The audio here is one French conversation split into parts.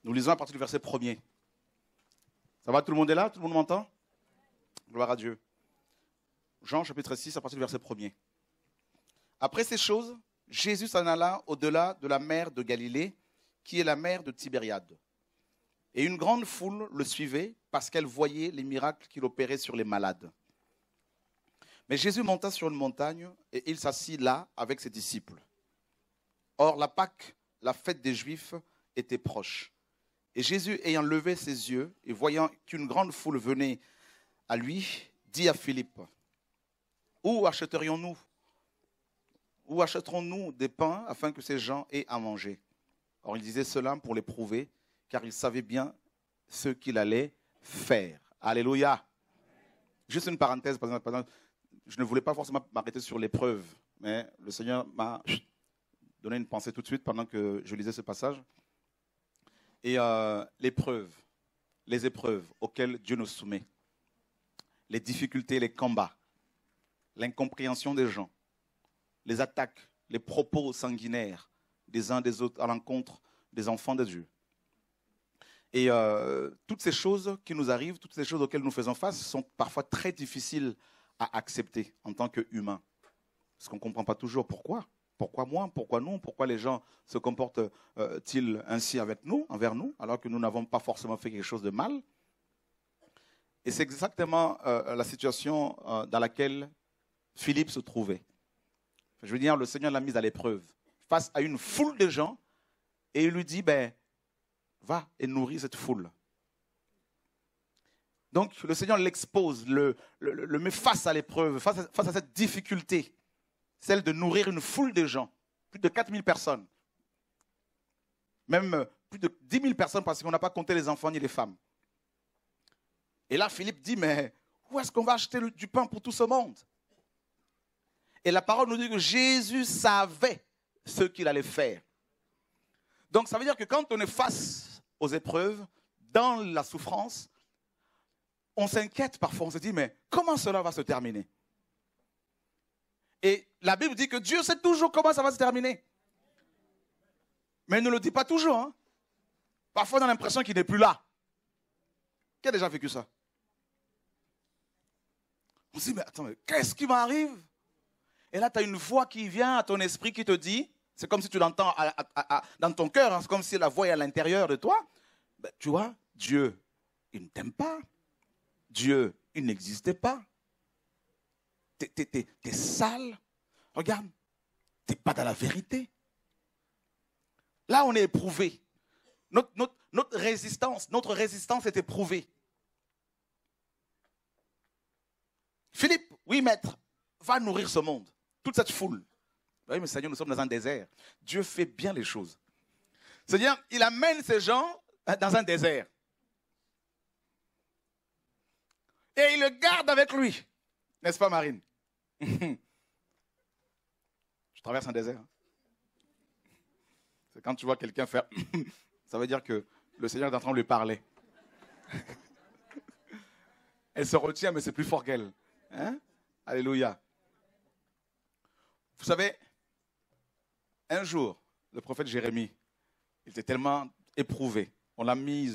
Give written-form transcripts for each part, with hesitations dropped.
Nous lisons à partir du verset 1er. Ça va, tout le monde est là? Tout le monde m'entend? Gloire à Dieu. Jean chapitre 6 à partir du verset 1er. Après ces choses, Jésus s'en alla au-delà de la mer de Galilée, qui est la mer de Tibériade. Et une grande foule le suivait parce qu'elle voyait les miracles qu'il opérait sur les malades. Mais Jésus monta sur une montagne et il s'assit là avec ses disciples. Or, la Pâque, la fête des Juifs, était proche. Et Jésus, ayant levé ses yeux et voyant qu'une grande foule venait à lui, dit à Philippe, « Où achèterions-nous? Où achèterons-nous des pains afin que ces gens aient à manger ?» Or, il disait cela pour les prouver, car il savait bien ce qu'il allait faire. Alléluia. Juste une parenthèse, par exemple, je ne voulais pas forcément m'arrêter sur l'épreuve, mais le Seigneur m'a donné une pensée tout de suite pendant que je lisais ce passage. Et l'épreuve, les épreuves auxquelles Dieu nous soumet, les difficultés, les combats, l'incompréhension des gens, les attaques, les propos sanguinaires des uns des autres à l'encontre des enfants de Dieu. Et toutes ces choses qui nous arrivent, toutes ces choses auxquelles nous faisons face sont parfois très difficiles à accepter en tant qu'humains. Parce qu'on ne comprend pas toujours pourquoi. Pourquoi moi? Pourquoi nous? Pourquoi les gens se comportent-ils ainsi avec nous, envers nous, alors que nous n'avons pas forcément fait quelque chose de mal? Et c'est exactement la situation dans laquelle Philippe se trouvait. Je veux dire, le Seigneur l'a mis à l'épreuve, face à une foule de gens, et il lui dit, va et nourris cette foule. Donc, le Seigneur l'expose, le met face à l'épreuve, face à cette difficulté, celle de nourrir une foule de gens, plus de 4000 personnes, même plus de 10 000 personnes parce qu'on n'a pas compté les enfants ni les femmes. Et là, Philippe dit, mais où est-ce qu'on va acheter du pain pour tout ce monde? Et la parole nous dit que Jésus savait ce qu'il allait faire. Donc, ça veut dire que quand on est face aux épreuves, dans la souffrance, on s'inquiète parfois, on se dit, mais comment cela va se terminer? Et la Bible dit que Dieu sait toujours comment ça va se terminer. Mais il ne le dit pas toujours. Hein. Parfois, on a l'impression qu'il n'est plus là. Qui a déjà vécu ça? On se dit, mais attends, qu'est-ce qui m'arrive? Et là, tu as une voix qui vient à ton esprit qui te dit, c'est comme si tu l'entends dans ton cœur, hein, c'est comme si la voix est à l'intérieur de toi. Tu vois, Dieu, il ne t'aime pas. Dieu, il n'existait pas. T'es sale. Regarde, t'es pas dans la vérité. Là, on est éprouvé. Notre résistance est éprouvée. Philippe, oui maître, va nourrir ce monde, toute cette foule. Oui mais Seigneur, nous sommes dans un désert. Dieu fait bien les choses. Seigneur, il amène ces gens dans un désert. Et il le garde avec lui. N'est-ce pas, Marine? Je traverse un désert. C'est quand tu vois quelqu'un faire... Ça veut dire que le Seigneur est en train de lui parler. Elle se retient, mais c'est plus fort qu'elle. Hein? Alléluia. Vous savez, un jour, le prophète Jérémie, il était tellement éprouvé. On l'a mis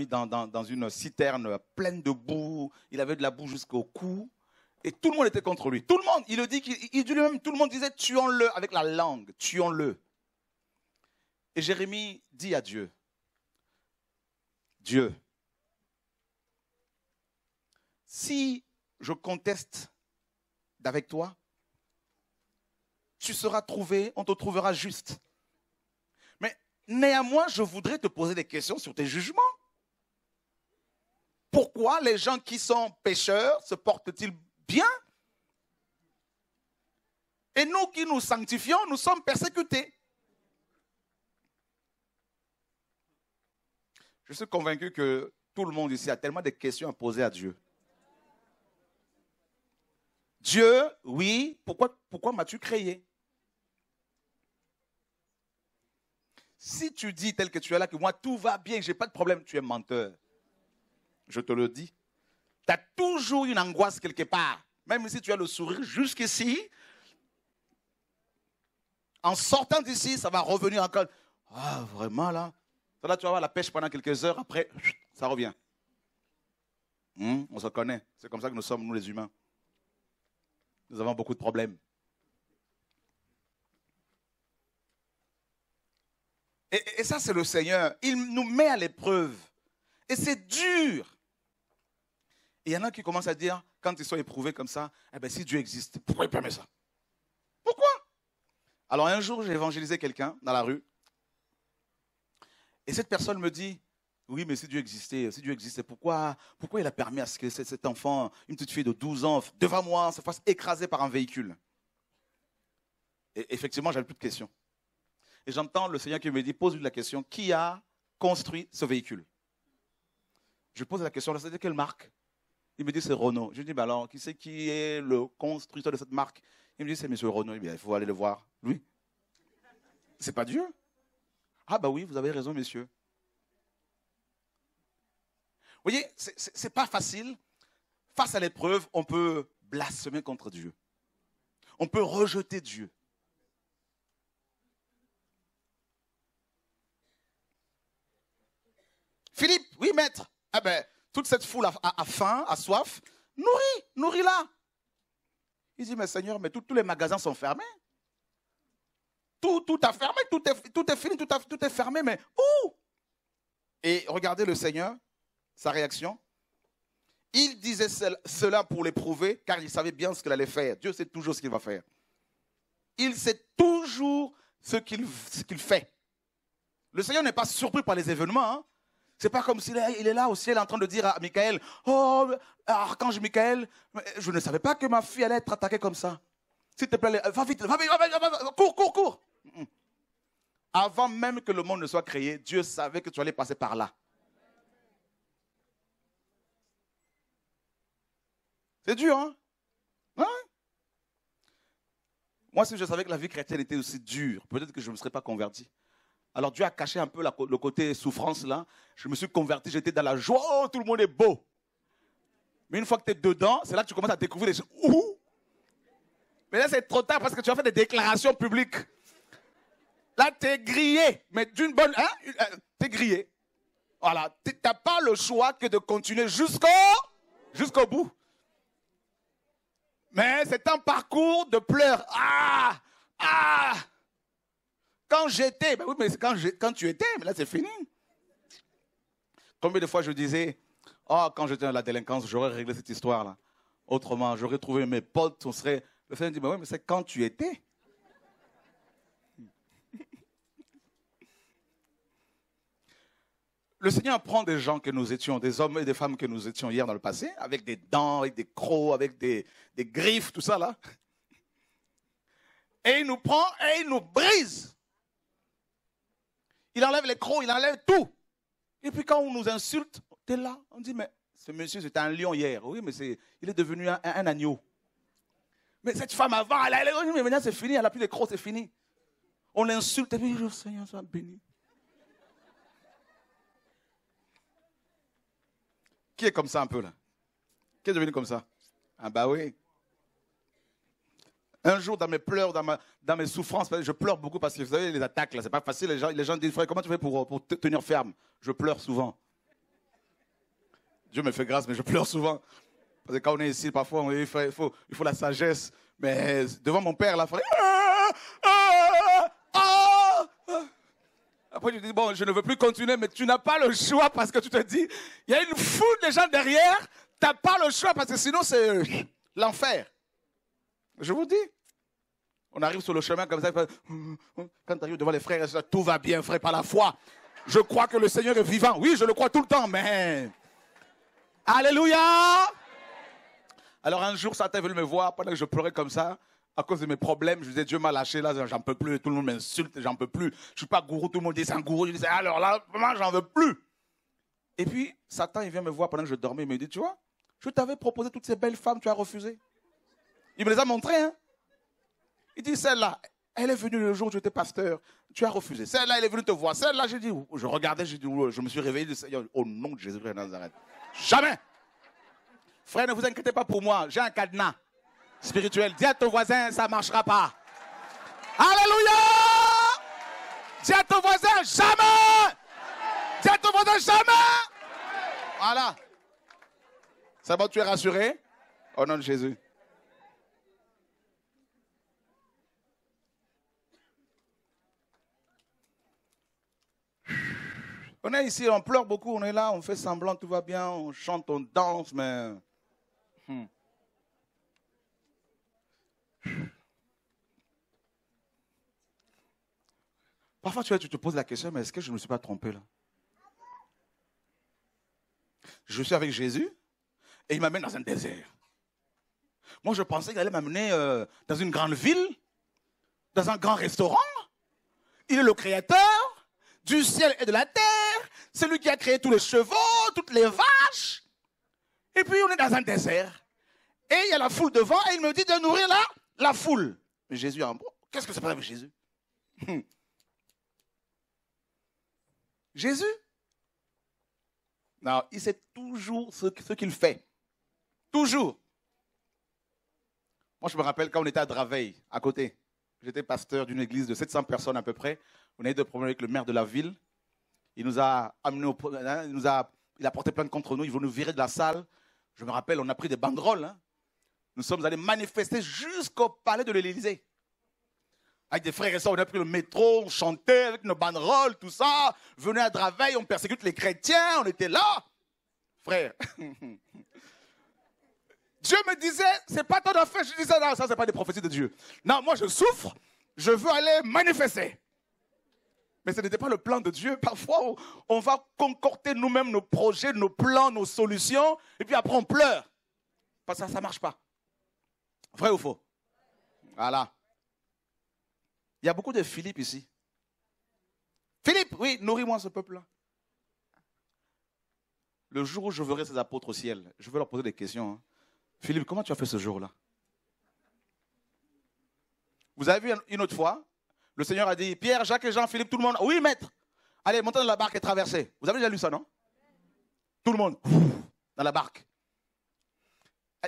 dans une citerne pleine de boue. Il avait de la boue jusqu'au cou. Et tout le monde était contre lui. Tout le monde, il le dit, il dit lui-même, tout le monde disait, tuons-le avec la langue, tuons-le. Et Jérémie dit à Dieu, Dieu, si je conteste avec toi, tu seras trouvé, on te trouvera juste. Mais néanmoins, je voudrais te poser des questions sur tes jugements. Pourquoi les gens qui sont pécheurs se portent-ils bien? Et nous qui nous sanctifions, nous sommes persécutés. Je suis convaincu que tout le monde ici a tellement de questions à poser à Dieu. Dieu, oui, pourquoi m'as-tu créé? Si tu dis tel que tu es là, que moi tout va bien, je n'ai pas de problème, tu es menteur. Je te le dis. Tu as toujours une angoisse quelque part. Même si tu as le sourire jusqu'ici, en sortant d'ici, ça va revenir encore. Ah, vraiment là? Là, tu vas avoir la pêche pendant quelques heures, après, ça revient. On se connaît. C'est comme ça que nous sommes, nous les humains. Nous avons beaucoup de problèmes. Et ça, c'est le Seigneur. Il nous met à l'épreuve. Et c'est dur. Et il y en a qui commencent à dire, quand ils sont éprouvés comme ça, eh bien, si Dieu existe, pourquoi il permet ça? Pourquoi? Alors un jour, j'ai évangélisé quelqu'un dans la rue. Et cette personne me dit, oui, mais si Dieu existait, pourquoi il a permis à ce que cet enfant, une petite fille de 12 ans, devant moi, se fasse écraser par un véhicule? Et effectivement, j'avais plus de questions. Et j'entends le Seigneur qui me dit, pose-lui la question, qui a construit ce véhicule? Je pose la question, c'est de quelle marque? Il me dit, c'est Renault. Je lui dis, bah alors, qui est le constructeur de cette marque? Il me dit, c'est M. Renault. Il faut aller le voir. Lui. C'est pas Dieu. Ah bah oui, vous avez raison, messieurs. Vous voyez, c'est pas facile. Face à l'épreuve, on peut blasphémer contre Dieu. On peut rejeter Dieu. Philippe, oui, maître. Ah ben, toute cette foule a faim, a soif. Nourris-la. Il dit, mais Seigneur, mais tous les magasins sont fermés. Tout a fermé, tout est fini, tout est fermé, mais où? Et regardez le Seigneur, sa réaction. Il disait cela pour l'éprouver, car il savait bien ce qu'il allait faire. Dieu sait toujours ce qu'il va faire. Il sait toujours ce qu'il fait. Le Seigneur n'est pas surpris par les événements. Hein. Ce n'est pas comme s'il est là au ciel en train de dire à Michael, oh, archange Michael, je ne savais pas que ma fille allait être attaquée comme ça. S'il te plaît, va vite, cours. Avant même que le monde ne soit créé, Dieu savait que tu allais passer par là. C'est dur, hein? Moi, si je savais que la vie chrétienne était aussi dure, peut-être que je ne me serais pas converti. Alors Dieu a caché un peu le côté souffrance là. Je me suis converti, j'étais dans la joie, oh, tout le monde est beau. Mais une fois que tu es dedans, c'est là que tu commences à découvrir les choses. Ouh! Mais là, c'est trop tard parce que tu as fait des déclarations publiques. Là, tu es grillé. Mais d'une bonne... tu es grillé. Voilà. Tu n'as pas le choix que de continuer jusqu'au bout. Mais c'est un parcours de pleurs. Quand j'étais... Ben oui, mais quand tu étais, mais là, c'est fini. Combien de fois je disais, quand j'étais dans la délinquance, j'aurais réglé cette histoire-là. Autrement, j'aurais trouvé mes potes, on serait... Le Seigneur dit, ben oui, mais c'est quand tu étais. Le Seigneur prend des gens que nous étions, des hommes et des femmes que nous étions hier dans le passé, avec des dents, avec des crocs, avec des griffes, tout ça là. Et il nous prend et il nous brise. Il enlève les crocs, il enlève tout. Et puis quand on nous insulte, tu es là, on dit, mais ce monsieur c'était un lion hier. Oui, mais il est devenu un agneau. Mais cette femme avant, elle dit, mais maintenant c'est fini, elle n'a plus les crocs, c'est fini. On l'insulte et puis le Seigneur soit béni. Qui est comme ça un peu là? Qui est devenu comme ça? Ah bah oui. Un jour dans mes pleurs, dans mes souffrances, je pleure beaucoup parce que vous savez, les attaques là, c'est pas facile. Les gens disent, frère, comment tu fais pour tenir ferme? Je pleure souvent. Dieu me fait grâce, mais je pleure souvent. Parce que quand on est ici, parfois, il faut la sagesse. Mais devant mon père, là, il fallait... Après, je dis, bon, je ne veux plus continuer, mais tu n'as pas le choix parce que tu te dis, il y a une foule de gens derrière, tu n'as pas le choix parce que sinon, c'est l'enfer. Je vous dis. On arrive sur le chemin comme ça, quand tu arrives devant les frères, tout va bien, frère, par la foi. Je crois que le Seigneur est vivant. Oui, je le crois tout le temps, mais... Alléluia! Alors un jour, Satan est venu me voir pendant que je pleurais comme ça. À cause de mes problèmes, je disais, Dieu m'a lâché, là, j'en peux plus. Tout le monde m'insulte, j'en peux plus. Je ne suis pas gourou, tout le monde dit, c'est un gourou. Je disais, alors là, vraiment, j'en veux plus. Et puis, Satan, il vient me voir pendant que je dormais, il me dit, tu vois, je t'avais proposé toutes ces belles femmes, tu as refusé. Il me les a montrées, hein. Il dit, celle-là, elle est venue le jour où tu étais pasteur, tu as refusé. Celle-là, elle est venue te voir. Celle-là, j'ai dit, je regardais, j'ai dit, je me suis réveillé, le Seigneur, au nom de Jésus-Christ de Nazareth. Jamais. Frère, ne vous inquiétez pas pour moi, j'ai un cadenas spirituel. Dis à ton voisin, ça ne marchera pas. Alléluia! Dis à ton voisin, jamais! n'arrivera jamais. Voilà. C'est bon, tu es rassuré? Au nom de Jésus. On est ici, on pleure beaucoup, on est là, on fait semblant, tout va bien, on chante, on danse, mais... Parfois, tu te poses la question, mais est-ce que je ne me suis pas trompé là? Je suis avec Jésus et il m'amène dans un désert. Moi, je pensais qu'il allait m'amener dans une grande ville, dans un grand restaurant. Il est le créateur du ciel et de la terre. C'est lui qui a créé tous les chevaux, toutes les vaches. Et puis, on est dans un désert. Et il y a la foule devant et il me dit de nourrir la foule. Mais Jésus, qu'est-ce que c'est pas avec Jésus? Jésus? Non, il sait toujours ce qu'il fait. Toujours. Moi, je me rappelle quand on était à Draveil, à côté. J'étais pasteur d'une église de 700 personnes à peu près. On a eu des problèmes avec le maire de la ville. Il nous a amenés il a porté plainte contre nous. Il veut nous virer de la salle. Je me rappelle, on a pris des banderoles. Hein. Nous sommes allés manifester jusqu'au palais de l'Élysée. Avec des frères et sœurs, on a pris le métro, on chantait avec nos banderoles, tout ça. Venez à Draveil, on persécute les chrétiens, on était là. Frère. Dieu me disait, c'est pas ton affaire. Je disais, non, ça, c'est pas des prophéties de Dieu. Non, moi, je souffre, je veux aller manifester. Mais ce n'était pas le plan de Dieu. Parfois, on va concocter nous-mêmes nos projets, nos plans, nos solutions, et puis après, on pleure. Parce que ça ne marche pas. Vrai ou faux? Voilà. Il y a beaucoup de Philippe ici. Philippe, oui, nourris-moi ce peuple-là. Le jour où je verrai ces apôtres au ciel, je vais leur poser des questions. Hein. Philippe, comment tu as fait ce jour-là? Vous avez vu une autre fois, le Seigneur a dit, Pierre, Jacques et Jean, Philippe, tout le monde. Oui, maître. Allez, montez dans la barque et traversez. Vous avez déjà lu ça, non? Tout le monde, dans la barque.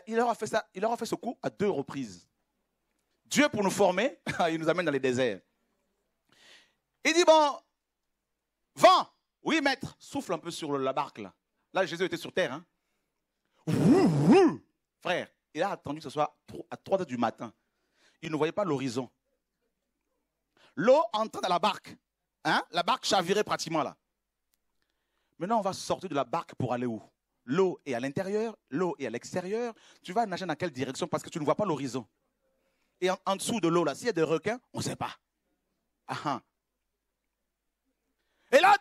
Il leur a fait ça, il leur a fait ce coup à 2 reprises. Dieu, pour nous former, il nous amène dans les déserts. Il dit, bon, vent, oui, maître, souffle un peu sur la barque, là. Là, Jésus était sur terre. Hein. Frère, il a attendu que ce soit à 3 heures du matin. Il ne voyait pas l'horizon. L'eau entre dans la barque. Hein? La barque chavirait pratiquement, là. Maintenant, on va sortir de la barque pour aller où? L'eau est à l'intérieur, l'eau est à l'extérieur. Tu vas nager dans quelle direction? Parce que tu ne vois pas l'horizon. Et en dessous de l'eau, là, s'il y a des requins, on ne sait pas. Ah. Et là,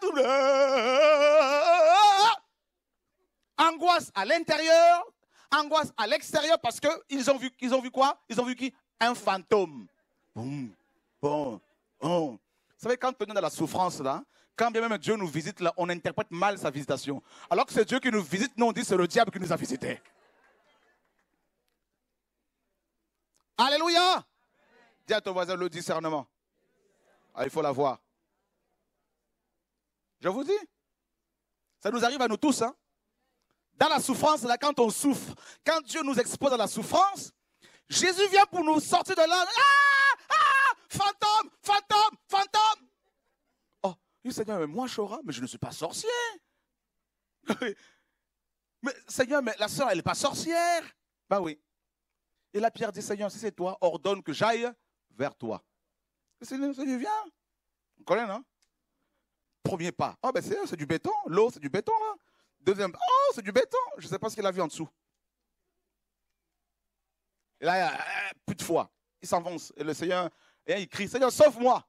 angoisse à l'intérieur, angoisse à l'extérieur, parce qu'ils ont vu quoi? Ils ont vu qui? Un fantôme. Boum, boum, boum. Vous savez, quand on est dans la souffrance, là, quand bien même Dieu nous visite, là, on interprète mal sa visitation. Alors que c'est Dieu qui nous visite, nous on dit c'est le diable qui nous a visités. Alléluia. Dis à ton voisin le discernement. Ah, il faut l'avoir. Je vous dis, ça nous arrive à nous tous. Hein? Dans la souffrance, là, quand on souffre, quand Dieu nous expose à la souffrance, Jésus vient pour nous sortir de là. Fantôme, fantôme, fantôme. Oh, oui, Seigneur, mais moi, Chora, mais je ne suis pas sorcier. Mais Seigneur, mais la sœur, elle n'est pas sorcière. Ben oui. Et là, Pierre dit, Seigneur, si c'est toi, ordonne que j'aille vers toi. Le Seigneur vient. On connaît, non? Premier pas. Oh, ben c'est du béton. L'eau, c'est du béton, là. Deuxième pas. Oh, c'est du béton. Je ne sais pas ce qu'il a vu en dessous. Et là, il y a plus de foi. Il s'enfonce. Et le Seigneur, il crie, Seigneur, sauve-moi.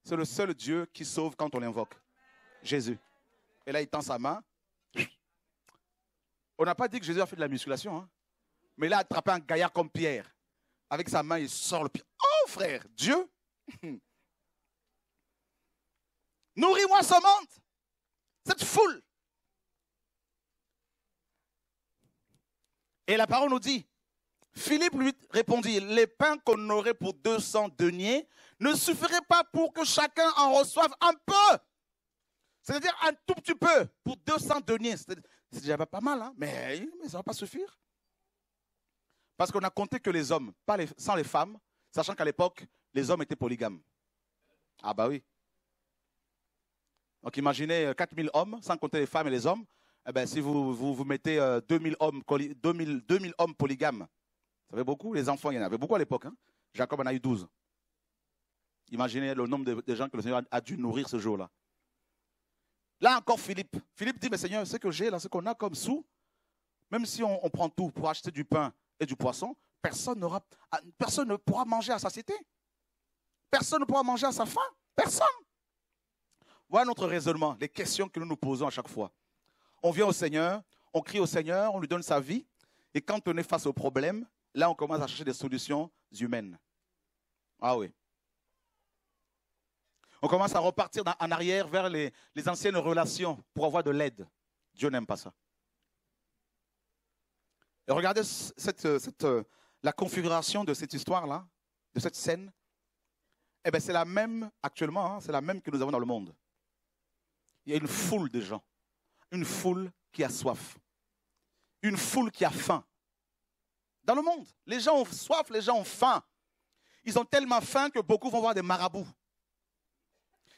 C'est le seul Dieu qui sauve quand on l'invoque. Jésus. Et là, il tend sa main. On n'a pas dit que Jésus a fait de la musculation, hein. Mais il a attrapé un gaillard comme Pierre. Avec sa main, il sort le pied. Oh, frère, Dieu. Nourris-moi ce monde. Cette foule. Et la parole nous dit, Philippe lui répondit, les pains qu'on aurait pour 200 deniers ne suffiraient pas pour que chacun en reçoive un peu. C'est-à-dire un tout petit peu pour 200 deniers. C'est déjà pas mal, hein? Mais ça ne va pas suffire. Parce qu'on a compté que les hommes, sans les femmes, sachant qu'à l'époque, les hommes étaient polygames. Ah bah oui. Donc imaginez 4000 hommes, sans compter les femmes et les hommes. Eh ben, si vous mettez 2000 hommes, 2000 hommes polygames, ça fait beaucoup. Les enfants, il y en avait beaucoup à l'époque. Hein. Jacob en a eu 12. Imaginez le nombre de gens que le Seigneur a dû nourrir ce jour-là. Là encore, Philippe. Philippe dit, mais Seigneur, ce que j'ai là, ce qu'on a comme sous, même si on prend tout pour acheter du pain et du poisson, personne ne pourra manger à sa satiété. Personne ne pourra manger à sa faim. Personne. Voilà notre raisonnement, les questions que nous nous posons à chaque fois. On vient au Seigneur, on crie au Seigneur, on lui donne sa vie. Et quand on est face au problème, là, on commence à chercher des solutions humaines. Ah oui. On commence à repartir en arrière vers les anciennes relations pour avoir de l'aide. Dieu n'aime pas ça. Et regardez la configuration de cette histoire-là, de cette scène. Eh bien, c'est la même actuellement, hein, c'est la même que nous avons dans le monde. Il y a une foule de gens, une foule qui a soif, une foule qui a faim. Dans le monde, les gens ont soif, les gens ont faim. Ils ont tellement faim que beaucoup vont voir des marabouts.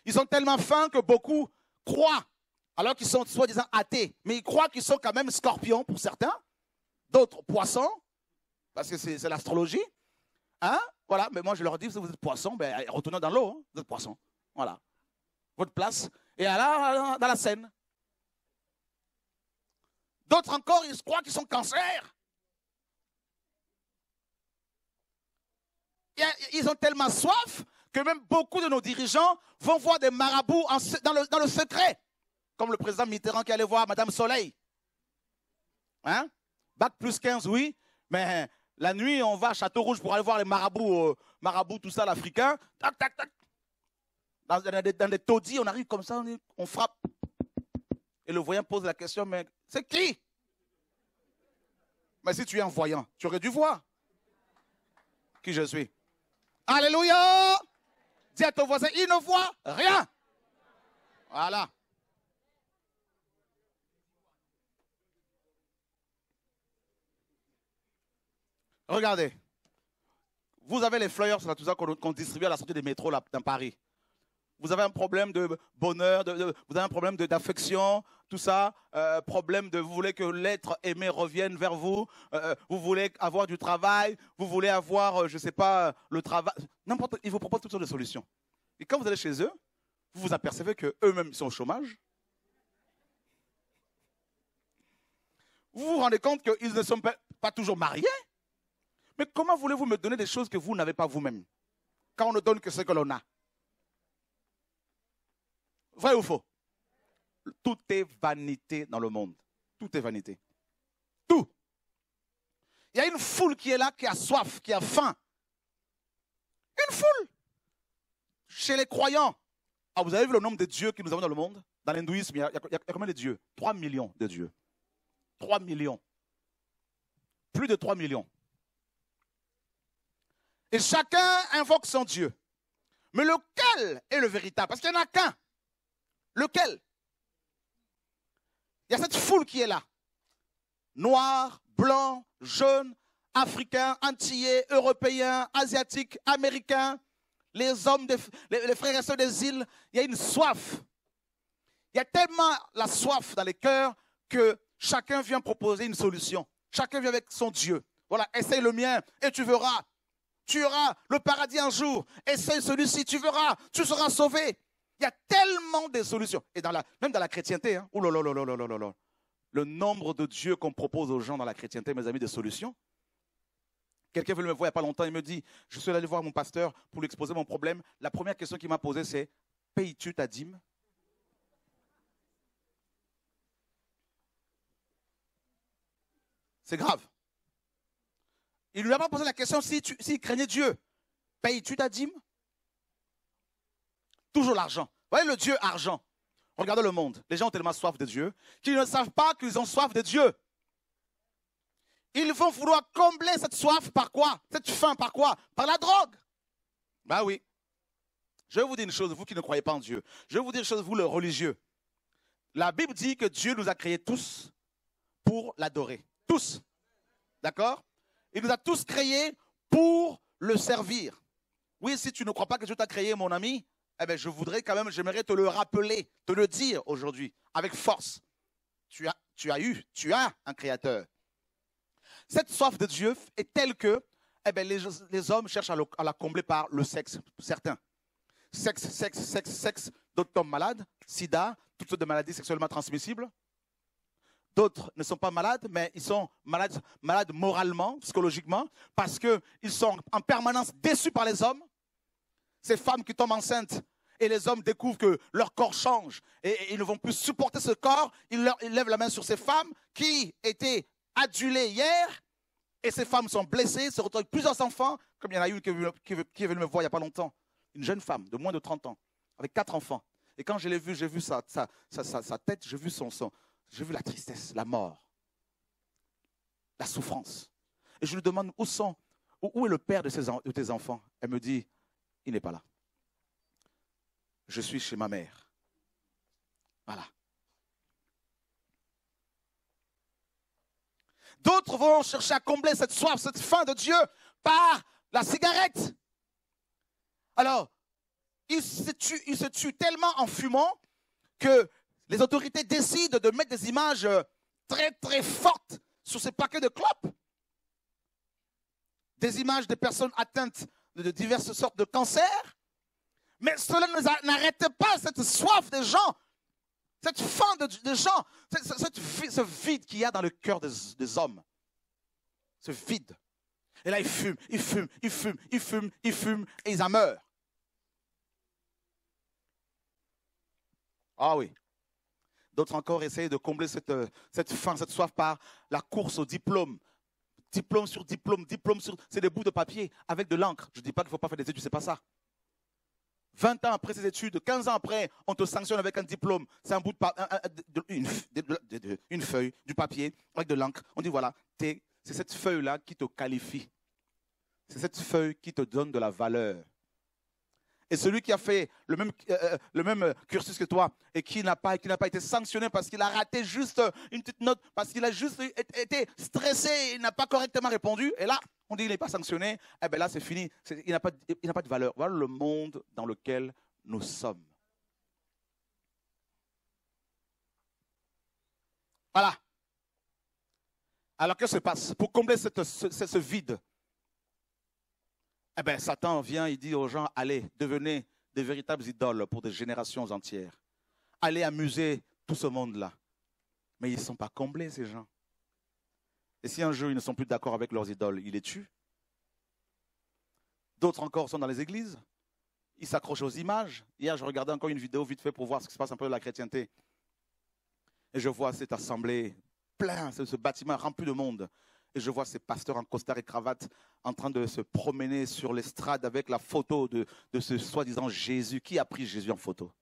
Ils ont tellement faim que beaucoup croient, alors qu'ils sont soi-disant athées, mais ils croient qu'ils sont quand même scorpions pour certains, d'autres poissons, parce que c'est l'astrologie. Hein? Voilà, mais moi je leur dis, si vous êtes poisson, ben, retournez dans l'eau, hein, vous êtes poisson. Voilà. Votre place est là, dans la Seine. D'autres encore, ils croient qu'ils sont cancer. Ils ont tellement soif que même beaucoup de nos dirigeants vont voir des marabouts dans le secret. Comme le président Mitterrand qui allait voir Madame Soleil. Hein? Bac plus 15, oui, mais la nuit, on va à Château-Rouge pour aller voir les marabouts tout ça, l'Africain. Tac, tac, tac. Dans des taudis, on arrive comme ça, on frappe. Et le voyant pose la question, mais c'est qui? Mais si tu es un voyant, tu aurais dû voir qui je suis. Alléluia! Dis à ton voisin, il ne voit rien. Voilà. Regardez. Vous avez les flyers, tout ça qu'on distribue à la sortie des métros là, dans Paris. Vous avez un problème de bonheur, vous avez un problème d'affection, tout ça, problème de vous voulez que l'être aimé revienne vers vous, vous voulez avoir du travail, vous voulez avoir, je ne sais pas, le travail, n'importe, ils vous proposent toutes sortes de solutions. Et quand vous allez chez eux, vous vous apercevez qu'eux-mêmes sont au chômage. Vous vous rendez compte qu'ils ne sont pas toujours mariés. Mais comment voulez-vous me donner des choses que vous n'avez pas vous-même, quand on ne donne que ce que l'on a? Vrai ou faux? Tout est vanité dans le monde. Tout est vanité. Tout. Il y a une foule qui est là, qui a soif, qui a faim. Une foule. Chez les croyants. Ah, vous avez vu le nombre de dieux que nous avons dans le monde? Dans l'hindouisme, il y a combien de dieux? 3 millions de dieux. 3 millions. Plus de 3 millions. Et chacun invoque son Dieu. Mais lequel est le véritable? Parce qu'il n'y en a qu'un. Lequel? Il y a cette foule qui est là. Noirs, blancs, jaunes, africains, antillais, européens, asiatiques, américains, les hommes, les frères et sœurs des îles. Il y a une soif. Il y a tellement la soif dans les cœurs que chacun vient proposer une solution. Chacun vient avec son Dieu. Voilà, essaye le mien et tu verras. Tu auras le paradis un jour. Essaye celui-ci, tu verras. Tu seras sauvé. Il y a tellement de solutions. Et même dans la chrétienté, hein, le nombre de dieux qu'on propose aux gens dans la chrétienté, mes amis, de solutions. Quelqu'un veut me voir il n'y a pas longtemps, il me dit, je suis allé voir mon pasteur pour lui exposer mon problème. La première question qu'il m'a posée, c'est, payes-tu ta dîme? C'est grave. Il ne lui a pas posé la question s'il craignait Dieu. Payes-tu ta dîme? Toujours l'argent. Vous voyez le Dieu argent. Regardez le monde. Les gens ont tellement soif de Dieu qu'ils ne savent pas qu'ils ont soif de Dieu. Ils vont vouloir combler cette soif par quoi? Cette faim par quoi? Par la drogue. Ben oui. Je vais vous dire une chose, vous qui ne croyez pas en Dieu. Je vais vous dire une chose, vous les religieux. La Bible dit que Dieu nous a créés tous pour l'adorer. Tous. D'accord? Il nous a tous créés pour le servir. Oui, si tu ne crois pas que Dieu t'a créé, mon ami, eh bien, je voudrais quand même, j'aimerais te le rappeler, te le dire aujourd'hui, avec force. Tu as un créateur. Cette soif de Dieu est telle que eh bien, les hommes cherchent à la combler par le sexe, certains. Sexe, d'autres tombent malades, sida, toutes sortes de maladies sexuellement transmissibles. D'autres ne sont pas malades, mais ils sont malades moralement, psychologiquement, parce qu'ils sont en permanence déçus par les hommes. Ces femmes qui tombent enceintes et les hommes découvrent que leur corps change et ils ne vont plus supporter ce corps, ils lèvent la main sur ces femmes qui étaient adulées hier et ces femmes sont blessées, se retrouvent avec plusieurs enfants, comme il y en a une qui est venue me voir il n'y a pas longtemps, une jeune femme de moins de 30 ans, avec 4 enfants. Et quand je l'ai vue, j'ai vu sa tête, j'ai vu la tristesse, la mort, la souffrance. Et je lui demande où est le père de tes enfants? Elle me dit, il n'est pas là. Je suis chez ma mère. Voilà. D'autres vont chercher à combler cette soif, cette faim de Dieu par la cigarette. Alors, ils se tuent tellement en fumant que les autorités décident de mettre des images très très fortes sur ces paquets de clopes. Des images de personnes atteintes de diverses sortes de cancers. Mais cela n'arrête pas cette soif des gens, cette faim des gens, ce vide qu'il y a dans le cœur des hommes. Ce vide. Et là, ils fument, et ils en meurent. Ah oui. D'autres encore essayent de combler cette faim, cette soif par la course au diplôme. Diplôme sur diplôme, c'est des bouts de papier avec de l'encre. Je ne dis pas qu'il ne faut pas faire des études, c'est pas ça. 20 ans après ces études, 15 ans après, on te sanctionne avec un diplôme. C'est un bout une feuille, du papier, avec de l'encre. On dit voilà, c'est cette feuille-là qui te qualifie. C'est cette feuille qui te donne de la valeur. Et celui qui a fait le même cursus que toi et qui n'a pas été sanctionné parce qu'il a raté juste une petite note, parce qu'il a juste été stressé, il n'a pas correctement répondu, et là, on dit qu'il n'est pas sanctionné, eh bien là, c'est fini, il n'a pas de valeur. Voilà le monde dans lequel nous sommes. Voilà. Alors, que se passe? Pour combler ce vide, eh bien, Satan vient, il dit aux gens, allez, devenez des véritables idoles pour des générations entières. Allez amuser tout ce monde-là. Mais ils ne sont pas comblés, ces gens. Et si un jour ils ne sont plus d'accord avec leurs idoles, ils les tuent. D'autres encore sont dans les églises. Ils s'accrochent aux images. Hier, je regardais encore une vidéo vite fait pour voir ce qui se passe un peu de la chrétienté. Et je vois cette assemblée plein, ce bâtiment rempli de monde. Et je vois ces pasteurs en costard et cravate en train de se promener sur l'estrade avec la photo de ce soi-disant Jésus. Qui a pris Jésus en photo?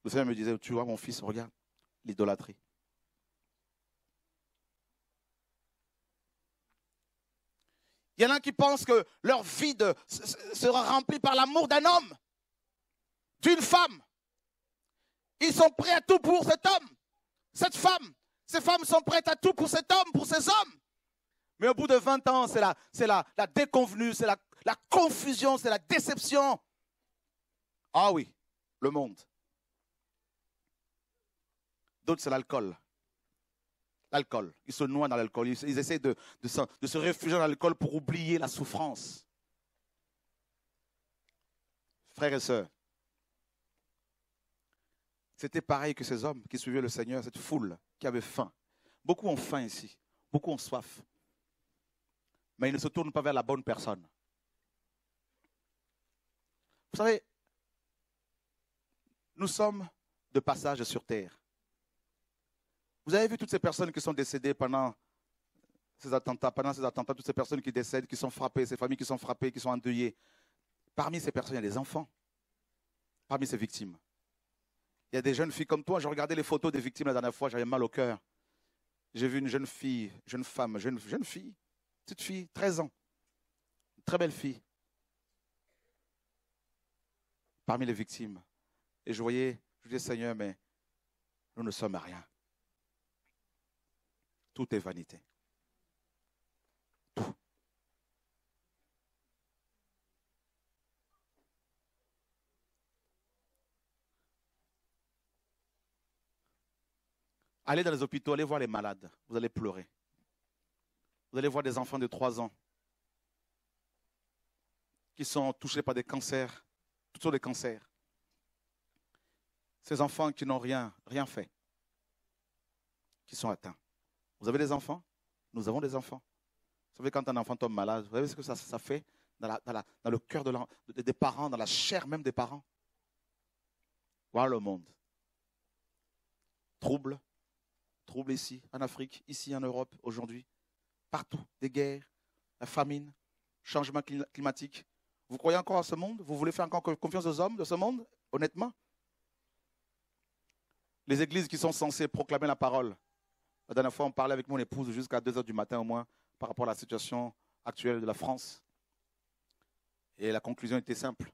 Le Seigneur me disait, tu vois mon fils, regarde, l'idolâtrie. Il y en a qui pensent que leur vide sera rempli par l'amour d'un homme, d'une femme. Ils sont prêts à tout pour cet homme, cette femme. Ces femmes sont prêtes à tout pour cet homme, pour ces hommes. Mais au bout de 20 ans, c'est la déconvenue, c'est la confusion, c'est la déception. Ah oui, le monde. D'autres, c'est l'alcool. L'alcool. Ils se noient dans l'alcool. Ils essaient de se réfugier dans l'alcool pour oublier la souffrance. Frères et sœurs, c'était pareil que ces hommes qui suivaient le Seigneur, cette foule qui avait faim. Beaucoup ont faim ici, beaucoup ont soif. Mais ils ne se tournent pas vers la bonne personne. Vous savez, nous sommes de passage sur terre. Vous avez vu toutes ces personnes qui sont décédées pendant ces attentats, toutes ces personnes qui décèdent, qui sont frappées, ces familles qui sont frappées, qui sont endeuillées. Parmi ces personnes, il y a des enfants. Parmi ces victimes. Il y a des jeunes filles comme toi. Je regardais les photos des victimes la dernière fois, j'avais mal au cœur. J'ai vu une jeune fille, jeune femme, jeune fille, petite fille, 13 ans. Une très belle fille. Parmi les victimes. Et je disais, Seigneur, mais nous ne sommes à rien. Tout est vanité. Tout. Allez dans les hôpitaux, allez voir les malades. Vous allez pleurer. Vous allez voir des enfants de 3 ans qui sont touchés par des cancers, toutes sortes de cancers. Ces enfants qui n'ont rien fait, qui sont atteints. Vous avez des enfants? Nous avons des enfants. Vous savez, quand un enfant tombe malade, vous savez ce que ça fait dans le cœur des parents, dans la chair même des parents? Voilà le monde. Trouble ici, en Afrique, ici en Europe, aujourd'hui. Partout, des guerres, la famine, changement climatique. Vous croyez encore à ce monde? Vous voulez faire encore confiance aux hommes de ce monde? Honnêtement? Les églises qui sont censées proclamer la parole. La dernière fois, on parlait avec mon épouse jusqu'à 2 heures du matin au moins par rapport à la situation actuelle de la France. Et la conclusion était simple.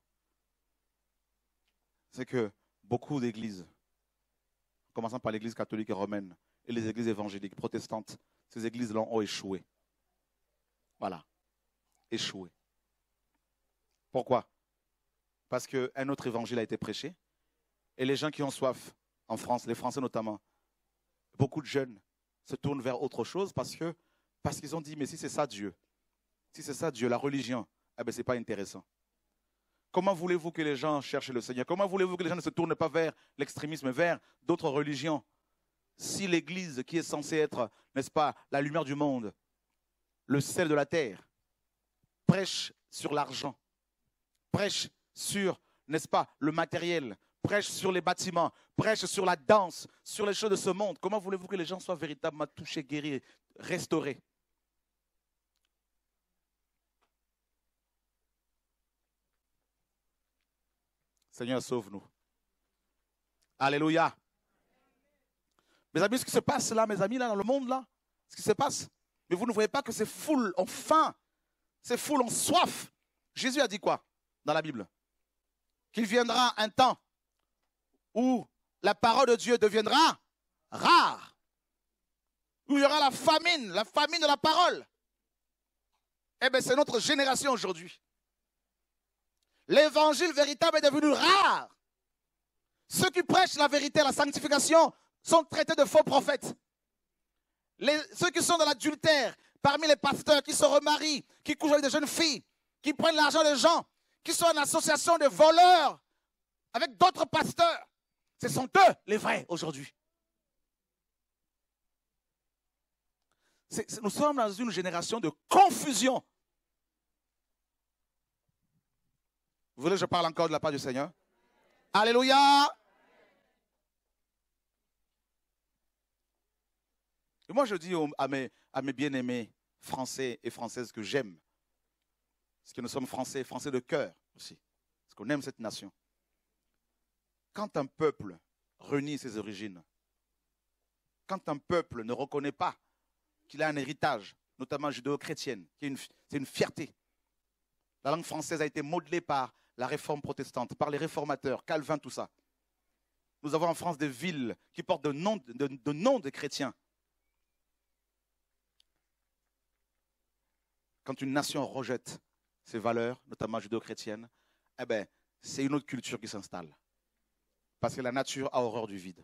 C'est que beaucoup d'églises, commençant par l'église catholique et romaine et les églises évangéliques, protestantes, ces églises-là ont échoué. Voilà. Échoué. Pourquoi? Parce qu'un autre évangile a été prêché et les gens qui ont soif, en France, les Français notamment, beaucoup de jeunes se tournent vers autre chose parce qu'ils ont dit, mais si c'est ça Dieu, la religion, eh bien, ce n'est pas intéressant. Comment voulez-vous que les gens cherchent le Seigneur? Comment voulez-vous que les gens ne se tournent pas vers l'extrémisme, vers d'autres religions? Si l'Église, qui est censée être, n'est-ce pas, la lumière du monde, le sel de la terre, prêche sur l'argent, prêche sur, n'est-ce pas, le matériel, prêche sur les bâtiments, prêche sur la danse, sur les choses de ce monde, comment voulez-vous que les gens soient véritablement touchés, guéris, restaurés? Seigneur, sauve-nous. Alléluia. Mes amis, ce qui se passe là, mes amis, là, dans le monde, là, ce qui se passe, mais vous ne voyez pas que ces foules ont faim, ces foules ont soif. Jésus a dit quoi dans la Bible? Qu'il viendra un temps où la parole de Dieu deviendra rare, où il y aura la famine de la parole. Eh bien, c'est notre génération aujourd'hui. L'évangile véritable est devenu rare. Ceux qui prêchent la vérité, la sanctification, sont traités de faux prophètes. Ceux qui sont dans l'adultère, parmi les pasteurs qui se remarient, qui couchent avec des jeunes filles, qui prennent l'argent des gens, qui sont en association de voleurs avec d'autres pasteurs, ce sont eux les vrais aujourd'hui. Nous sommes dans une génération de confusion. Vous voulez que je parle encore de la part du Seigneur? Alléluia! Et moi, je dis à mes bien-aimés français et françaises que j'aime, parce que nous sommes français de cœur aussi, parce qu'on aime cette nation. Quand un peuple renie ses origines, quand un peuple ne reconnaît pas qu'il a un héritage, notamment judéo-chrétienne, c'est une fierté. La langue française a été modelée par la réforme protestante, par les réformateurs, Calvin, tout ça. Nous avons en France des villes qui portent de noms de chrétiens. Quand une nation rejette ses valeurs, notamment judéo-chrétiennes, eh ben, c'est une autre culture qui s'installe. Parce que la nature a horreur du vide.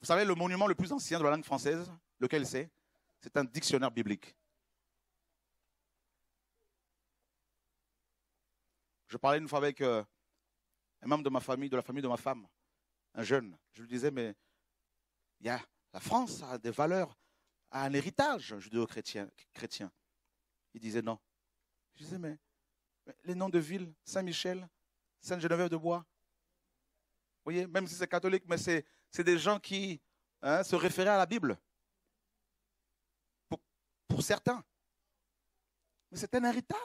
Vous savez, le monument le plus ancien de la langue française, lequel c'est? C'est un dictionnaire biblique. Je parlais une fois avec un membre de ma famille, de la famille de ma femme, un jeune. Je lui disais, mais la France a des valeurs, a un héritage judéo-chrétien. Il disait non. Je disais, mais les noms de villes, Saint-Michel, Sainte-Geneviève-de-Bois, vous voyez, même si c'est catholique, mais c'est des gens qui se référaient à la Bible. Pour certains. Mais c'est un héritage.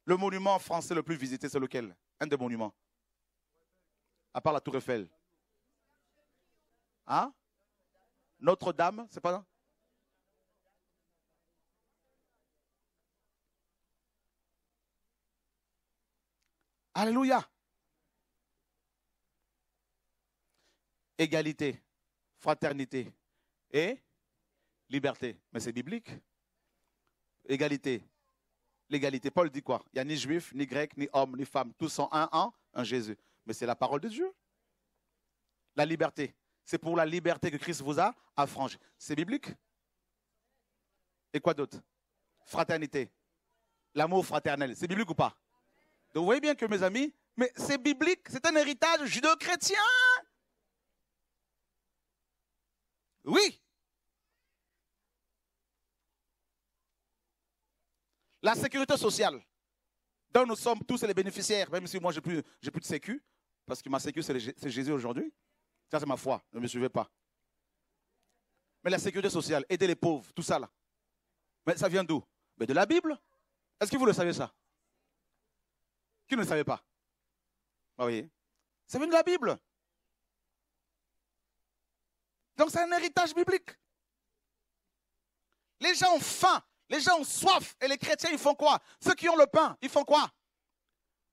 Le monument français le plus visité, c'est lequel? Un des monuments. À part la Tour Eiffel. Hein? Notre-Dame, c'est pas ça? Alléluia. Égalité, fraternité et liberté. Mais c'est biblique. Égalité. L'égalité. Paul dit quoi? Il n'y a ni juif, ni grec, ni homme, ni femme. Tous sont un en Jésus. Mais c'est la parole de Dieu. La liberté. C'est pour la liberté que Christ vous a affranchi. C'est biblique. Et quoi d'autre? Fraternité. L'amour fraternel. C'est biblique ou pas? Donc vous voyez bien que mes amis, mais c'est biblique. C'est un héritage judéo-chrétien. Oui. La sécurité sociale, dont nous sommes tous les bénéficiaires, même si moi, j'ai plus de sécu, parce que ma sécu, c'est Jésus aujourd'hui. Ça, c'est ma foi, ne me suivez pas. Mais la sécurité sociale, aider les pauvres, tout ça là. Mais ça vient d'où? Mais de la Bible. Est-ce que vous le savez ça? Qui ne le savait pas? Vous voyez? Ça vient de la Bible. Donc c'est un héritage biblique. Les gens ont faim. Les gens ont soif et les chrétiens, ils font quoi? Ceux qui ont le pain, ils font quoi?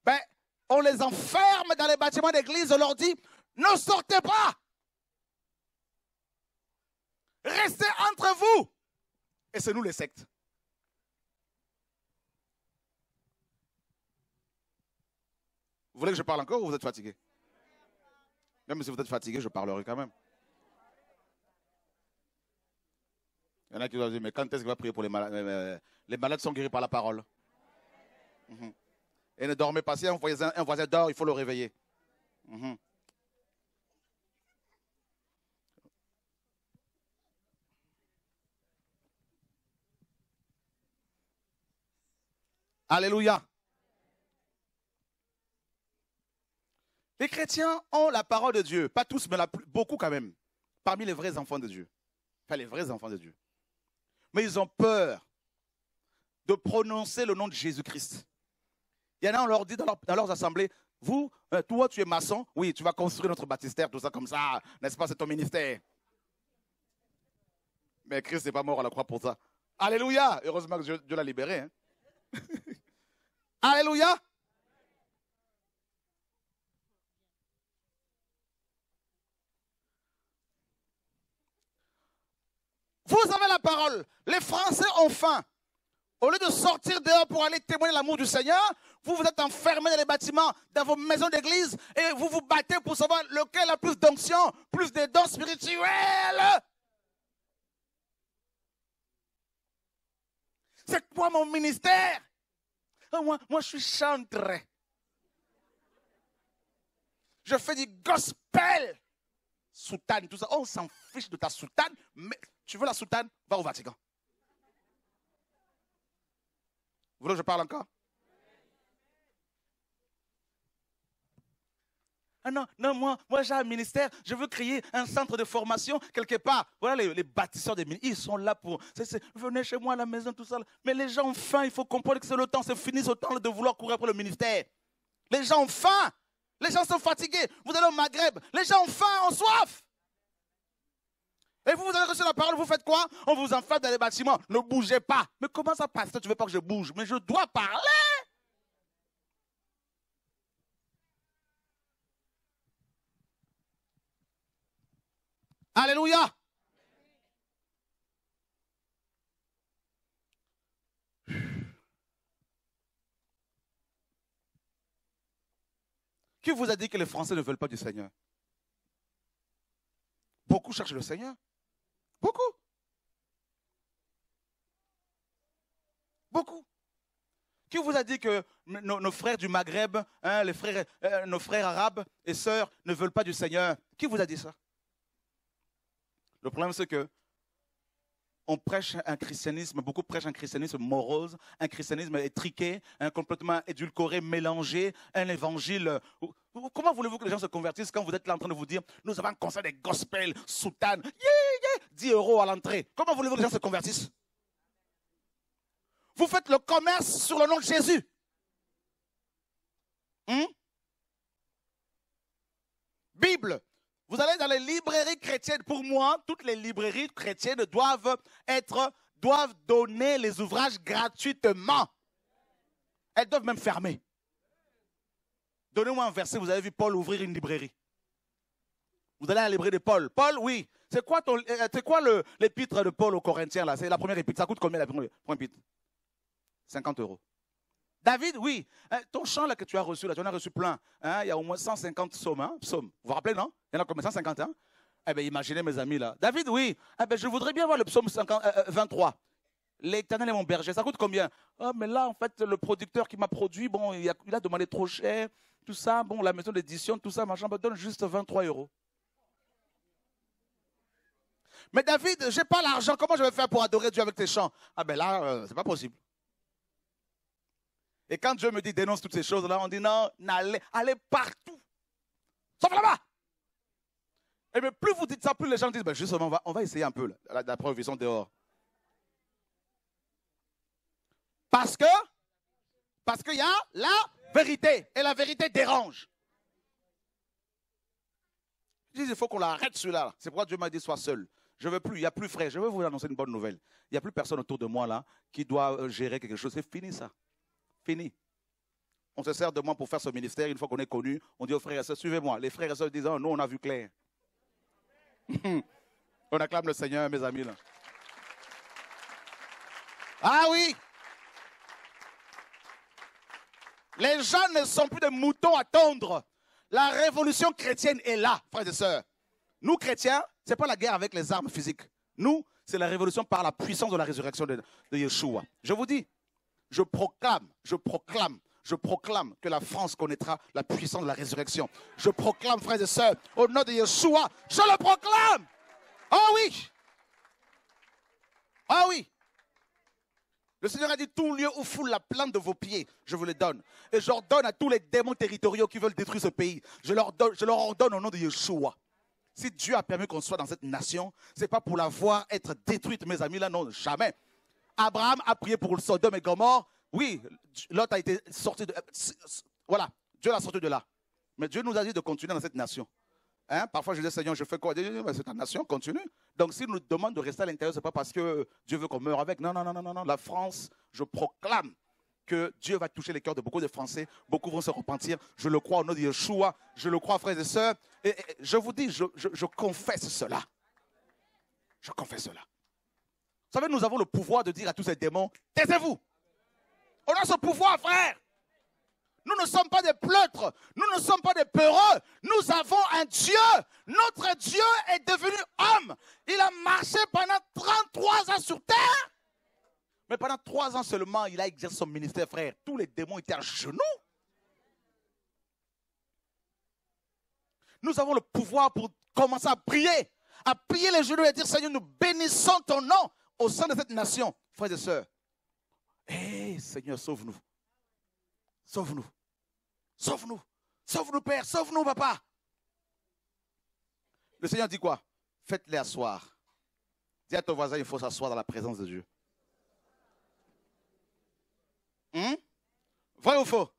Ben, on les enferme dans les bâtiments d'église, on leur dit, ne sortez pas! Restez entre vous! Et c'est nous les sectes. Vous voulez que je parle encore ou vous êtes fatigué? Même si vous êtes fatigué, je parlerai quand même. Il y en a qui doivent dire, mais quand est-ce qu'il va prier pour les malades? Les malades sont guéris par la parole. Et ne dormez pas. Si un voisin dort, il faut le réveiller. Alléluia. Les chrétiens ont la parole de Dieu. Pas tous, mais beaucoup quand même. Parmi les vrais enfants de Dieu. Enfin, les vrais enfants de Dieu. Mais ils ont peur de prononcer le nom de Jésus-Christ. Il y en a, on leur dit dans leurs assemblées, vous, toi, tu es maçon, oui, tu vas construire notre baptistère, tout ça comme ça, n'est-ce pas, c'est ton ministère. Mais Christ n'est pas mort à la croix pour ça. Alléluia. Heureusement que Dieu l'a libéré. Hein. Alléluia. Vous avez la parole. Les Français ont faim. Au lieu de sortir dehors pour aller témoigner l'amour du Seigneur, vous vous êtes enfermés dans les bâtiments, dans vos maisons d'église, et vous vous battez pour savoir lequel a plus d'onction, plus de dons spirituels. C'est quoi mon ministère? Moi, je suis chantre. Je fais du gospel. Soutane, tout ça. On s'en fiche de ta soutane, mais tu veux la soutane? Va au Vatican. Vous voulez que je parle encore? Ah non, moi j'ai un ministère, je veux créer un centre de formation quelque part. Voilà les bâtisseurs des ministères, ils sont là pour, venez chez moi à la maison, tout ça. Mais les gens ont faim, il faut comprendre que c'est le temps, c'est fini ce temps de vouloir courir après le ministère. Les gens ont faim, les gens sont fatigués. Vous allez au Maghreb, les gens ont faim, ont soif. Et vous avez reçu la parole, vous faites quoi? On vous enferme dans les bâtiments, ne bougez pas. Mais comment ça passe? Tu ne veux pas que je bouge? Mais je dois parler. Alléluia. Qui vous a dit que les Français ne veulent pas du Seigneur? Beaucoup cherchent le Seigneur. Beaucoup. Beaucoup. Qui vous a dit que nos frères du Maghreb, hein, nos frères arabes et sœurs ne veulent pas du Seigneur? Qui vous a dit ça? Le problème, c'est que on prêche un christianisme, beaucoup prêchent un christianisme morose, un christianisme étriqué, complètement édulcoré, mélangé, un évangile. Comment voulez-vous que les gens se convertissent quand vous êtes là en train de vous dire, nous avons un concert des gospel, soutane, 10 € à l'entrée. Comment voulez-vous que les gens se convertissent? Vous faites le commerce sur le nom de Jésus. Bible. Vous allez dans les librairies chrétiennes. Pour moi, toutes les librairies chrétiennes doivent donner les ouvrages gratuitement. Elles doivent même fermer. Donnez-moi un verset, vous avez vu Paul ouvrir une librairie. Vous allez à la librairie de Paul. Paul, oui. C'est quoi l'épître de Paul aux Corinthiens là? C'est la première épître. Ça coûte combien la première épître? 50 €. David, oui. Ton chant là que tu as reçu, là, tu en as reçu plein. Hein, il y a au moins 150 psaumes. Hein, psaumes. Vous vous rappelez, non? Il y en a combien? 150, hein? Eh bien, imaginez mes amis là. David, oui. Eh bien, je voudrais bien voir le psaume 23. L'Éternel est mon berger. Ça coûte combien? Oh, mais là, en fait, le producteur qui m'a produit, bon, il a demandé trop cher. Tout ça, bon, la maison d'édition, tout ça, machin, me donne juste 23 €. Mais David, je n'ai pas l'argent. Comment je vais faire pour adorer Dieu avec tes chants? Ah ben là, c'est pas possible. Et quand Dieu me dit dénonce toutes ces choses-là, on dit non, allez partout. Sauf là-bas. Et mais plus vous dites ça, plus les gens disent, ben justement, on va essayer un peu la provision dehors. Parce qu'il y a la vérité. Et la vérité dérange. Je dis, il faut qu'on l'arrête celui-là. C'est pourquoi Dieu m'a dit, sois seul. Je ne veux plus, il n'y a plus frère. Je vais vous annoncer une bonne nouvelle. Il n'y a plus personne autour de moi là qui doit gérer quelque chose. C'est fini ça. Fini. On se sert de moi pour faire ce ministère. Une fois qu'on est connu, on dit aux frères et sœurs, suivez-moi. Les frères et sœurs disent, oh, nous on a vu clair. On acclame le Seigneur, mes amis là. Ah oui. Les gens ne sont plus des moutons à tondre. La révolution chrétienne est là, frères et sœurs. Nous, chrétiens, ce n'est pas la guerre avec les armes physiques. Nous, c'est la révolution par la puissance de la résurrection de Yeshua. Je vous dis, je proclame que la France connaîtra la puissance de la résurrection. Je proclame, frères et sœurs, au nom de Yeshua, je le proclame. Oh oui. Ah oui. Le Seigneur a dit, tout lieu où foule la plante de vos pieds, je vous le donne. Et j'ordonne à tous les démons territoriaux qui veulent détruire ce pays, je leur ordonne au nom de Yeshua. Si Dieu a permis qu'on soit dans cette nation, ce n'est pas pour la voir être détruite, mes amis, là, non, jamais. Abraham a prié pour le Sodome et Gomorrhe. Oui, Lot a été sorti de... Voilà, Dieu l'a sorti de là. Mais Dieu nous a dit de continuer dans cette nation. Hein? Parfois, je dis, Seigneur, je fais quoi? C'est ta nation, continue. Donc, s'il nous demande de rester à l'intérieur, ce n'est pas parce que Dieu veut qu'on meure avec. Non, non, non, non, non. La France, je proclame que Dieu va toucher les cœurs de beaucoup de Français. Beaucoup vont se repentir. Je le crois au nom de Yeshua. Je le crois, frères et sœurs. Et je vous dis, je confesse cela. Je confesse cela. Vous savez, nous avons le pouvoir de dire à tous ces démons, taisez-vous. On a ce pouvoir, frère. Nous ne sommes pas des pleutres. Nous ne sommes pas des peureux. Nous avons un Dieu. Notre Dieu est devenu homme. Il a marché pendant 33 ans sur terre. Mais pendant 3 ans seulement, il a exercé son ministère, frère. Tous les démons étaient à genoux. Nous avons le pouvoir pour commencer à prier les genoux et dire, Seigneur, nous bénissons ton nom au sein de cette nation. Frères et sœurs, hé, Seigneur, sauve-nous. Sauve-nous. Sauve-nous. Sauve-nous, Père. Sauve-nous, Papa. Le Seigneur dit quoi? Faites-les asseoir. Dis à ton voisin, il faut s'asseoir dans la présence de Dieu. Vrai ou faux?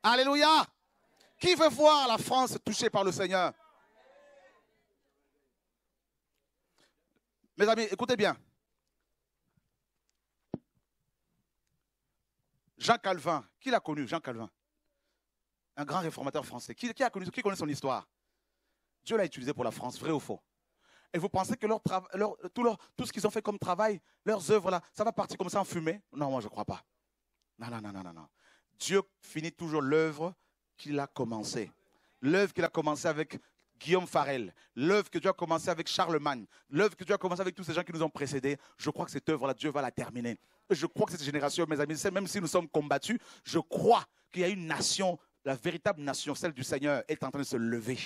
Alléluia. Qui veut voir la France touchée par le Seigneur? Mes amis, écoutez bien. Jean Calvin, qui l'a connu, Jean Calvin? Un grand réformateur français. Qui connaît son histoire? Dieu l'a utilisé pour la France, vrai ou faux? Et vous pensez que tout ce qu'ils ont fait comme travail, leurs œuvres là, ça va partir comme ça en fumée? Non, moi je ne crois pas. Non, non, non, non, non. Dieu finit toujours l'œuvre qu'il a commencée. L'œuvre qu'il a commencée avec Guillaume Farel, l'œuvre que Dieu a commencée avec Charlemagne, l'œuvre que Dieu a commencée avec tous ces gens qui nous ont précédés. Je crois que cette œuvre-là, Dieu va la terminer. Et je crois que cette génération, mes amis, même si nous sommes combattus, je crois qu'il y a une nation, la véritable nation, celle du Seigneur, est en train de se lever.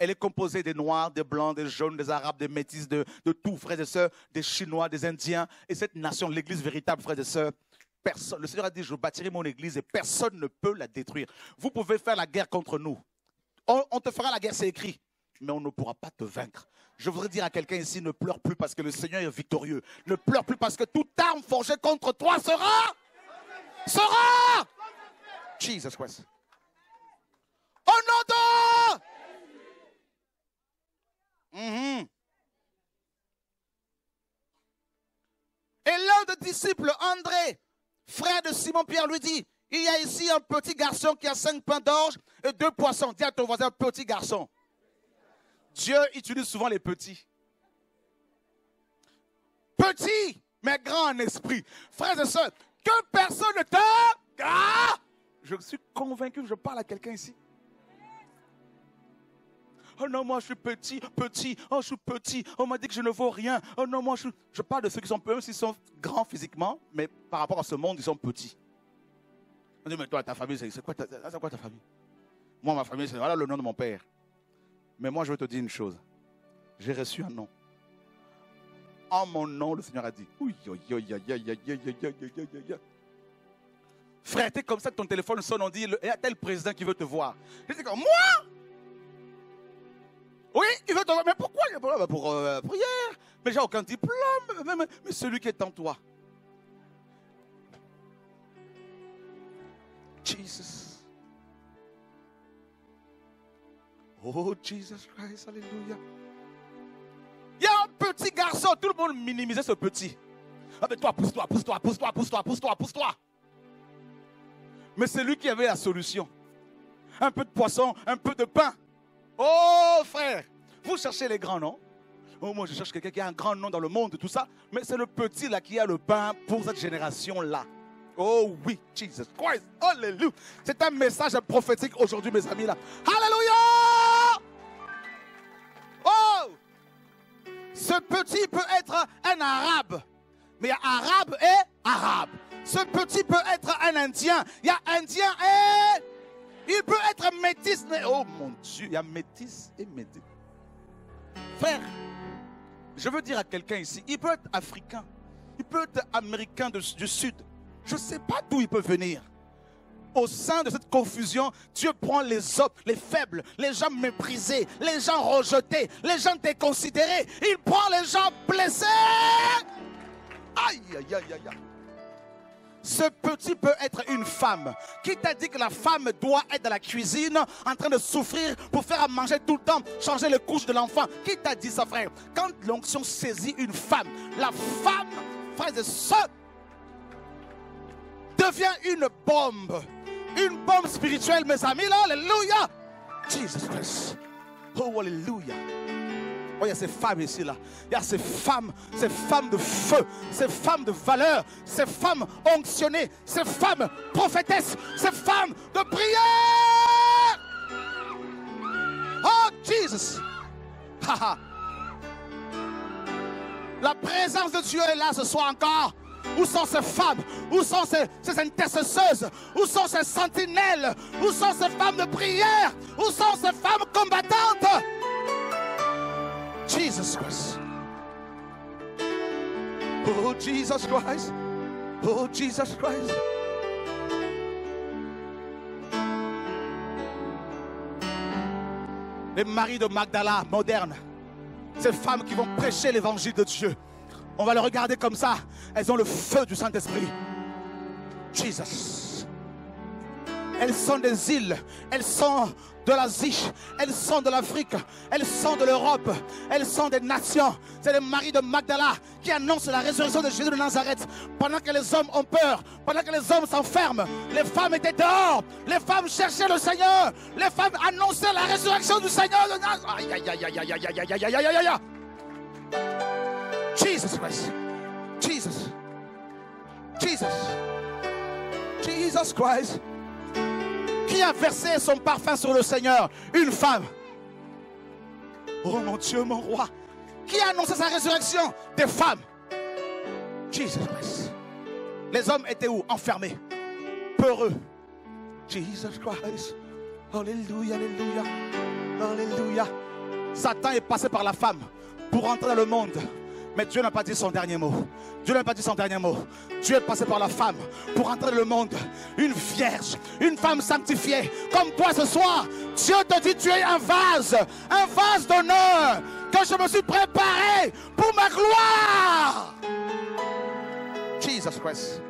Elle est composée des Noirs, des Blancs, des Jaunes, des Arabes, des Métis, de tout, frères et sœurs, des Chinois, des Indiens. Et cette nation, l'Église véritable, frères et sœurs, le Seigneur a dit, je bâtirai mon Église et personne ne peut la détruire. Vous pouvez faire la guerre contre nous. On te fera la guerre, c'est écrit. Mais on ne pourra pas te vaincre. Je voudrais dire à quelqu'un ici, ne pleure plus parce que le Seigneur est victorieux. Ne pleure plus parce que toute arme forgée contre toi sera. Jesus Christ. Au nom de... Et l'un des disciples, André, frère de Simon-Pierre, lui dit, il y a ici un petit garçon qui a 5 pains d'orge et 2 poissons. Dis à ton voisin, petit garçon. Dieu utilise souvent les petits. Petits, mais grands en esprit. Frères et sœurs, Que personne ne te... Ah! Je suis convaincu que je parle à quelqu'un ici. Oh non, moi je suis petit. Oh, je suis petit. On m'a dit que je ne vaux rien. Oh non, moi je parle de ceux qui sont peu, même s'ils sont grands physiquement, mais par rapport à ce monde, ils sont petits. On dit, mais toi, ta famille, c'est quoi ta famille? Moi, ma famille, c'est voilà le nom de mon père. Mais moi, je veux te dire une chose. J'ai reçu un nom. En mon nom, le Seigneur a dit. Frère, t'es comme ça que ton téléphone sonne, on dit, il y a tel président qui veut te voir. Je dis comme, moi? Oui, il veut te voir. Mais pourquoi? Pour prière. Mais j'ai aucun diplôme. Mais celui qui est en toi. Jesus. Oh, Jesus Christ, alléluia. Il y a un petit garçon, tout le monde minimisait ce petit. Ah, mais toi, pousse-toi. Mais c'est lui qui avait la solution. Un peu de poisson, un peu de pain. Oh, frère, vous cherchez les grands noms. Oh, moi, je cherche quelqu'un qui a un grand nom dans le monde, tout ça. Mais c'est le petit là qui a le pain pour cette génération-là. Oh oui, Jesus Christ, alléluia. C'est un message prophétique aujourd'hui, mes amis là. Alléluia. Oh, ce petit peut être un arabe. Mais il y a arabe et arabe. Ce petit peut être un indien. Il y a indien et... Il peut être métis. Oh mon Dieu, il y a métis et métis. Frère, je veux dire à quelqu'un ici, il peut être africain. Il peut être américain du Sud. Je ne sais pas d'où il peut venir. Au sein de cette confusion, Dieu prend les autres, les faibles, les gens méprisés, les gens rejetés, les gens déconsidérés. Il prend les gens blessés. Aïe, aïe, aïe, aïe. Ce petit peut être une femme. Qui t'a dit que la femme doit être dans la cuisine en train de souffrir pour faire à manger tout le temps, changer les couches de l'enfant? Qui t'a dit ça, frère? Quand l'onction saisit une femme, la femme, frères et sœurs, devient une bombe. Une bombe spirituelle, mes amis, là, alléluia. Jesus Christ. Oh, alléluia. Oh, il y a ces femmes ici, là. Il y a ces femmes de feu, ces femmes de valeur, ces femmes onctionnées, ces femmes prophétesses, ces femmes de prière. Oh, Jesus. La présence de Dieu est là ce soir encore. Où sont ces femmes? Où sont ces intercesseuses? Où sont ces sentinelles? Où sont ces femmes de prière? Où sont ces femmes combattantes? Jesus Christ. Oh, Jesus Christ. Oh, Jesus Christ. Les maris de Magdala modernes, ces femmes qui vont prêcher l'évangile de Dieu, on va les regarder comme ça. Elles ont le feu du Saint-Esprit. Jesus. Elles sont des îles. Elles sont de l'Asie. Elles sont de l'Afrique. Elles sont de l'Europe. Elles sont des nations. C'est les maris de Magdala qui annoncent la résurrection de Jésus de Nazareth. Pendant que les hommes ont peur, pendant que les hommes s'enferment, les femmes étaient dehors. Les femmes cherchaient le Seigneur. Les femmes annonçaient la résurrection du Seigneur de Nazareth. Aïe, aïe, aïe, aïe, aïe, aïe, aïe, aïe, aïe, aïe, aïe. Jesus Christ. Jesus. Jesus. Jesus Christ. Qui a versé son parfum sur le Seigneur? Une femme. Oh mon Dieu, mon roi. Qui a annoncé sa résurrection? Des femmes. Jesus Christ. Les hommes étaient où? Enfermés. Peureux. Jesus Christ. Alléluia, alléluia. Alléluia. Satan est passé par la femme pour entrer dans le monde. Mais Dieu n'a pas dit son dernier mot. Dieu n'a pas dit son dernier mot. Dieu est passé par la femme pour entrer dans le monde. Une vierge, une femme sanctifiée. Comme toi ce soir, Dieu te dit tu es un vase d'honneur que je me suis préparé pour ma gloire. Jesus Christ.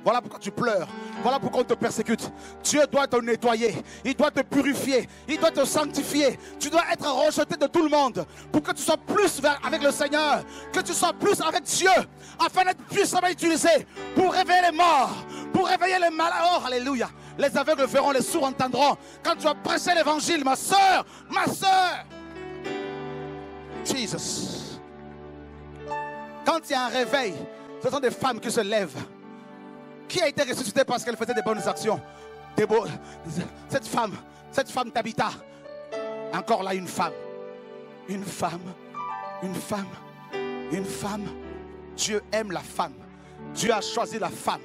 Voilà pourquoi tu pleures. Voilà pourquoi on te persécute. Dieu doit te nettoyer. Il doit te purifier. Il doit te sanctifier. Tu dois être rejeté de tout le monde pour que tu sois plus avec le Seigneur. Que tu sois plus avec Dieu. Afin d'être puissamment utilisé pour réveiller les morts. Pour réveiller les malades. Oh, alléluia. Les aveugles verront, les sourds entendront. Quand tu vas prêcher l'évangile, ma soeur. Ma soeur. Jesus. Quand il y a un réveil, ce sont des femmes qui se lèvent Qui a été ressuscité parce qu'elle faisait des bonnes actions? Cette femme Tabitha. Encore là, une femme. Une femme. Une femme. Une femme. Dieu aime la femme. Dieu a choisi la femme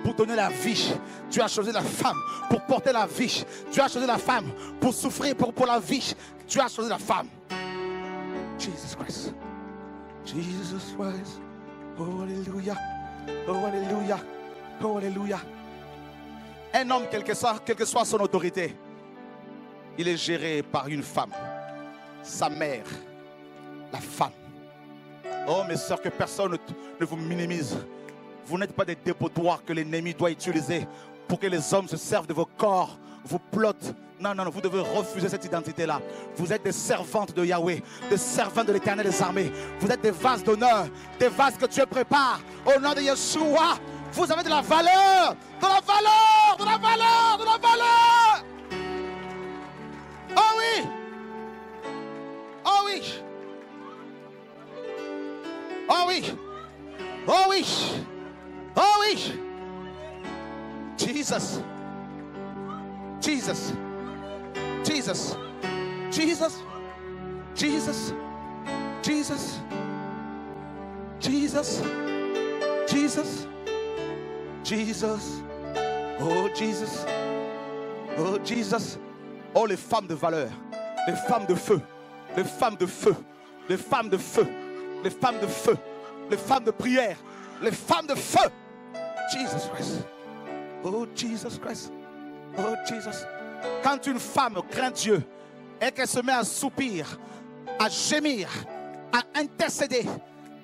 pour donner la vie. Dieu a choisi la femme pour porter la vie. Dieu a choisi la femme pour souffrir pour la vie. Dieu a choisi la femme. Jesus Christ. Jesus Christ. Oh Alléluia. Oh Alléluia. Oh Alléluia. Un homme, quelle que soit son autorité, il est géré par une femme. Sa mère, la femme. Oh mes soeurs, que personne ne vous minimise. Vous n'êtes pas des dépotoirs que l'ennemi doit utiliser pour que les hommes se servent de vos corps, vous plotent. Non, non, non, vous devez refuser cette identité-là. Vous êtes des servantes de Yahweh, des servantes de l'Éternel des armées. Vous êtes des vases d'honneur, des vases que Dieu prépare au nom de Yeshua. Vous avez de la valeur, de la valeur, de la valeur, de la valeur. Oh oui. Oh oui. Oh oui. Oh oui. Oh oui. Jesus. Jesus. Jesus. Jesus. Jesus. Jesus. Jesus. Jesus. Jesus. Oh Jesus. Oh Jesus. Oh les femmes de valeur. Les femmes de feu. Les femmes de feu. Les femmes de feu. Les femmes de feu. Les femmes de prière. Les femmes de feu. Jesus Christ. Oh Jesus Christ. Oh Jesus. Quand une femme craint Dieu et qu'elle se met à soupir, à gémir, à intercéder,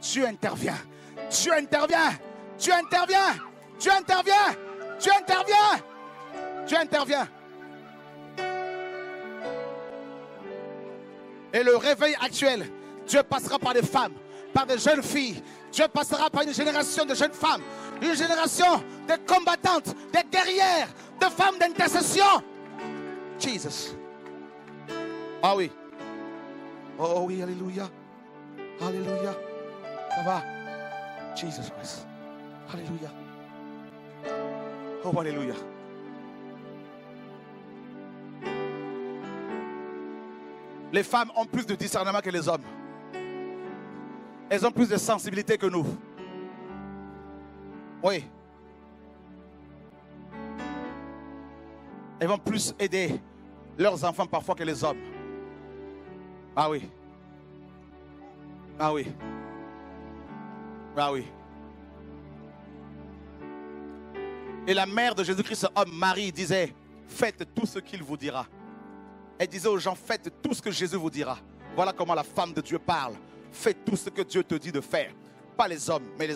Dieu intervient. Dieu intervient. Dieu intervient. Dieu intervient. Dieu intervient. Dieu intervient. Et le réveil actuel, Dieu passera par des femmes, par des jeunes filles. Dieu passera par une génération de jeunes femmes, une génération de combattantes, de guerrières, de femmes d'intercession. Jesus. Ah oui. Oh oui, alléluia. Alléluia. Ça va. Jesus Christ. Alléluia. Oh, alléluia. Les femmes ont plus de discernement que les hommes. Elles ont plus de sensibilité que nous. Oui. Elles vont plus aider leurs enfants parfois que les hommes. Ah oui. Ah oui. Ah oui. Et la mère de Jésus-Christ, homme, Marie, disait, faites tout ce qu'il vous dira. Elle disait aux gens, faites tout ce que Jésus vous dira. Voilà comment la femme de Dieu parle. Fais tout ce que Dieu te dit de faire. Pas les hommes, mais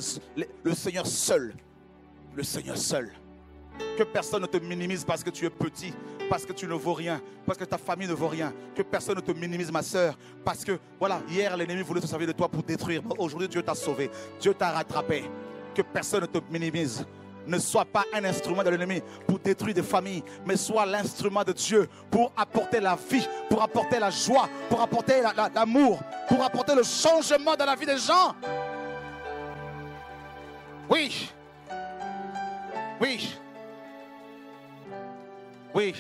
le Seigneur seul. Le Seigneur seul. Que personne ne te minimise parce que tu es petit, parce que tu ne vaux rien, parce que ta famille ne vaut rien. Que personne ne te minimise, ma soeur, parce que, voilà, hier l'ennemi voulait se servir de toi pour détruire. Aujourd'hui, Dieu t'a sauvé, Dieu t'a rattrapé. Que personne ne te minimise. Ne sois pas un instrument de l'ennemi pour détruire des familles, mais sois l'instrument de Dieu pour apporter la vie, pour apporter la joie, pour apporter l'amour, pour apporter le changement dans la vie des gens. Oui. Oui. Oui.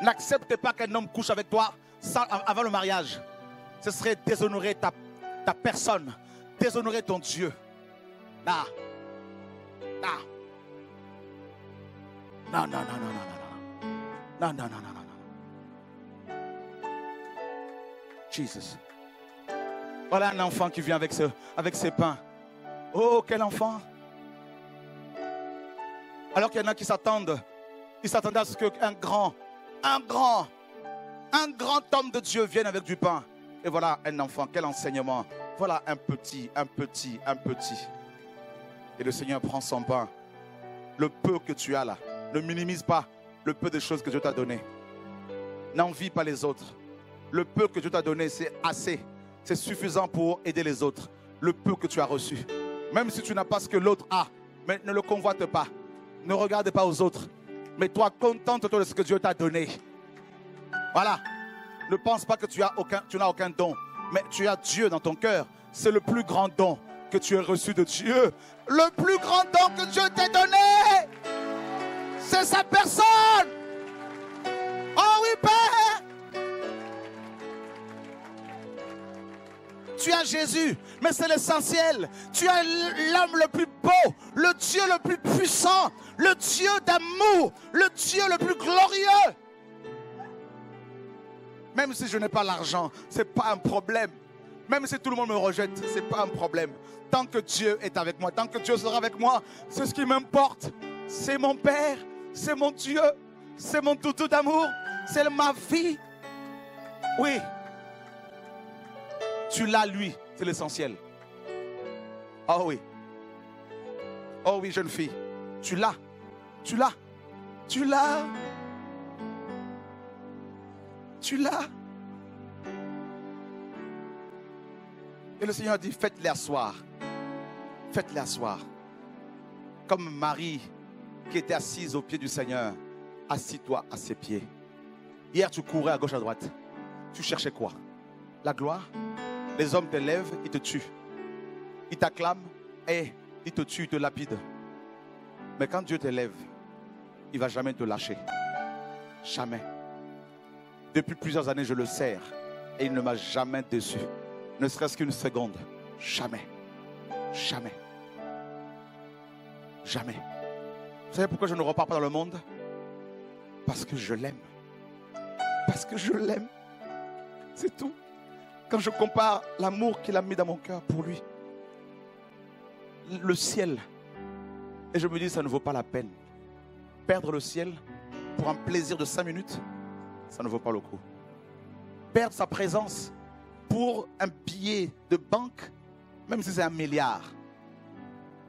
N'accepte pas qu'un homme couche avec toi avant le mariage. Ce serait déshonorer ta personne, déshonorer ton Dieu. Non. Non. Non, non, non, non, non, non. Non, non, non, non, non, non. Jesus. Voilà un enfant qui vient avec ses pains. Oh, quel enfant! Alors qu'il y en a qui s'attendent, ils s'attendaient à ce qu'un grand homme de Dieu vienne avec du pain. Et voilà un enfant, quel enseignement. Voilà un petit. Et le Seigneur prend son pain. Le peu que tu as là, ne minimise pas le peu de choses que Dieu t'a donné. N'envie pas les autres. Le peu que Dieu t'a donné, c'est assez. C'est suffisant pour aider les autres. Le peu que tu as reçu. Même si tu n'as pas ce que l'autre a, mais ne le convoite pas. Ne regarde pas aux autres. Mais toi, contente-toi de ce que Dieu t'a donné. Voilà. Ne pense pas que tu n'as aucun don. Mais tu as Dieu dans ton cœur. C'est le plus grand don que tu as reçu de Dieu. Le plus grand don que Dieu t'a donné, c'est sa personne. Oh oui, Père. Tu as Jésus, mais c'est l'essentiel. Tu as l'homme le plus beau, le Dieu le plus puissant, le Dieu d'amour, le Dieu le plus glorieux. Même si je n'ai pas l'argent, ce n'est pas un problème. Même si tout le monde me rejette, ce n'est pas un problème. Tant que Dieu est avec moi, tant que Dieu sera avec moi, c'est ce qui m'importe. C'est mon Père, c'est mon Dieu, c'est mon toutou d'amour, c'est ma vie. Oui. Tu l'as, lui, c'est l'essentiel. Oh oui. Oh oui, jeune fille. Tu l'as. Tu l'as. Tu l'as. Tu l'as. Et le Seigneur dit, faites-les asseoir. Faites-les asseoir. Comme Marie qui était assise aux pieds du Seigneur. Assis-toi à ses pieds. Hier, tu courais à gauche, à droite. Tu cherchais quoi? La gloire? Les hommes te lèvent, ils te tuent. Ils t'acclament et ils te tuent, ils te lapident. Mais quand Dieu te lève, il ne va jamais te lâcher. Jamais. Depuis plusieurs années, je le sers et il ne m'a jamais déçu. Ne serait-ce qu'une seconde. Jamais. Jamais. Jamais. Vous savez pourquoi je ne repars pas dans le monde? Parce que je l'aime. Parce que je l'aime. C'est tout. Quand je compare l'amour qu'il a mis dans mon cœur pour lui, le ciel, et je me dis ça ne vaut pas la peine. Perdre le ciel pour un plaisir de 5 minutes, ça ne vaut pas le coup. Perdre sa présence pour un billet de banque, même si c'est 1 milliard,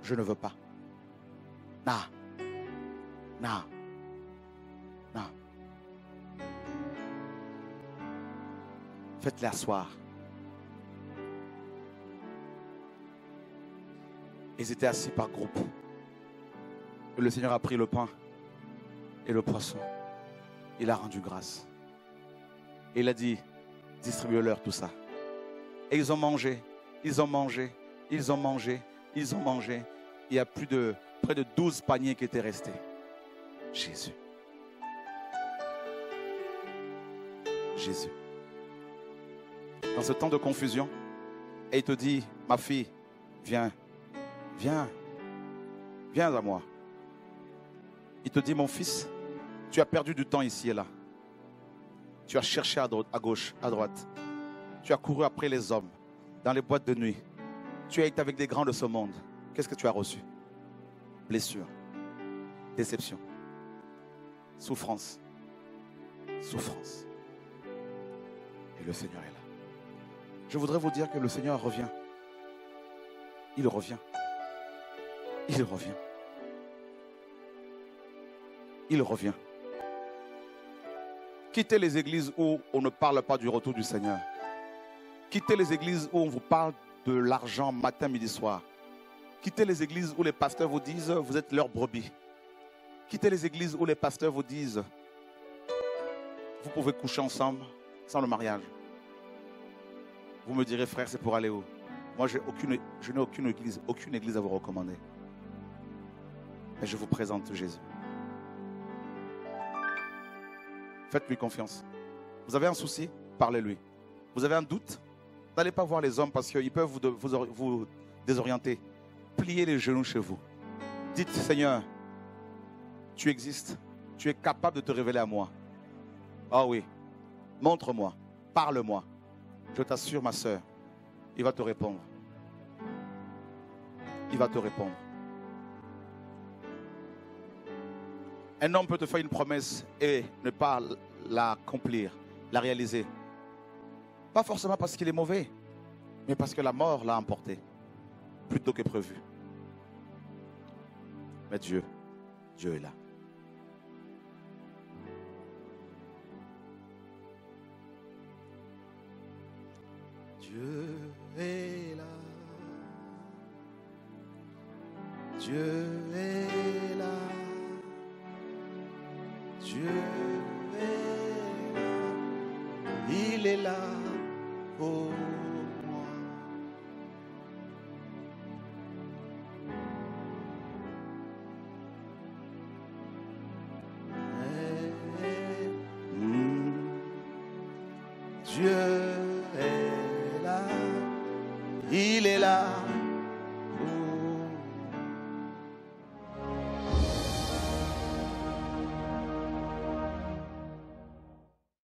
je ne veux pas. Non. Non. Non. Faites-les asseoir. Ils étaient assis par groupe. Et le Seigneur a pris le pain et le poisson. Il a rendu grâce. Et il a dit, distribuez-leur tout ça. Et ils ont mangé, ils ont mangé, ils ont mangé, ils ont mangé. Il y a près de 12 paniers qui étaient restés. Jésus. Jésus. Dans ce temps de confusion, et il te dit, ma fille, viens, viens, viens à moi. Il te dit, mon fils, tu as perdu du temps ici et là. Tu as cherché à gauche, à droite. Tu as couru après les hommes, dans les boîtes de nuit. Tu as été avec des grands de ce monde. Qu'est-ce que tu as reçu? Blessure, déception, souffrance, souffrance. Et le Seigneur est là. Je voudrais vous dire que le Seigneur revient. Il revient. Il revient. Il revient. Quittez les églises où on ne parle pas du retour du Seigneur. Quittez les églises où on vous parle de l'argent matin, midi, soir. Quittez les églises où les pasteurs vous disent vous êtes leur brebis. Quittez les églises où les pasteurs vous disent vous pouvez coucher ensemble sans le mariage. Vous me direz frère, c'est pour aller où? Moi je n'ai aucune église à vous recommander. Mais je vous présente Jésus. Faites-lui confiance. Vous avez un souci? Parlez-lui. Vous avez un doute? N'allez pas voir les hommes parce qu'ils peuvent vous désorienter. Pliez les genoux chez vous. Dites, Seigneur, tu existes. Tu es capable de te révéler à moi. Ah oui. Montre-moi. Parle-moi. Je t'assure, ma soeur, il va te répondre. Il va te répondre. Un homme peut te faire une promesse et ne pas l'accomplir, la réaliser. Pas forcément parce qu'il est mauvais, mais parce que la mort l'a emporté, plutôt que prévu. Mais Dieu est là. Dieu est là. Dieu est là. Dieu est là. Il est là pour moi. Dieu est là, il est là.